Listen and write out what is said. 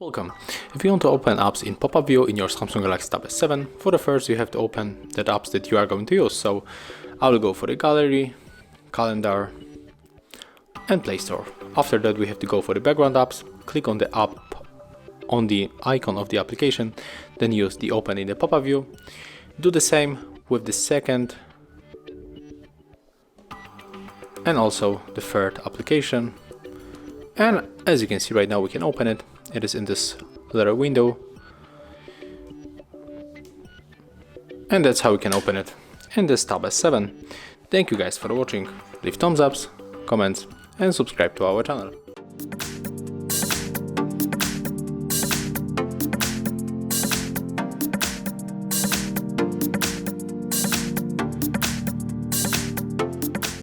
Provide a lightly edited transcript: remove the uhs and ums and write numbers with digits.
Welcome. If you want to open apps in pop-up view in your Samsung Galaxy Tab S7, for the first you have to open the apps that you are going to use. So I will go for the gallery, calendar and Play Store. After that we have to go for the background apps, click on the app on the icon of the application, then use the open in the pop-up view. Do the same with the second and also the third application. And as you can see right now, we can open it. It is in this little window. And that's how we can open it in this Tab S7. Thank you guys for watching. Leave thumbs ups, comments and subscribe to our channel.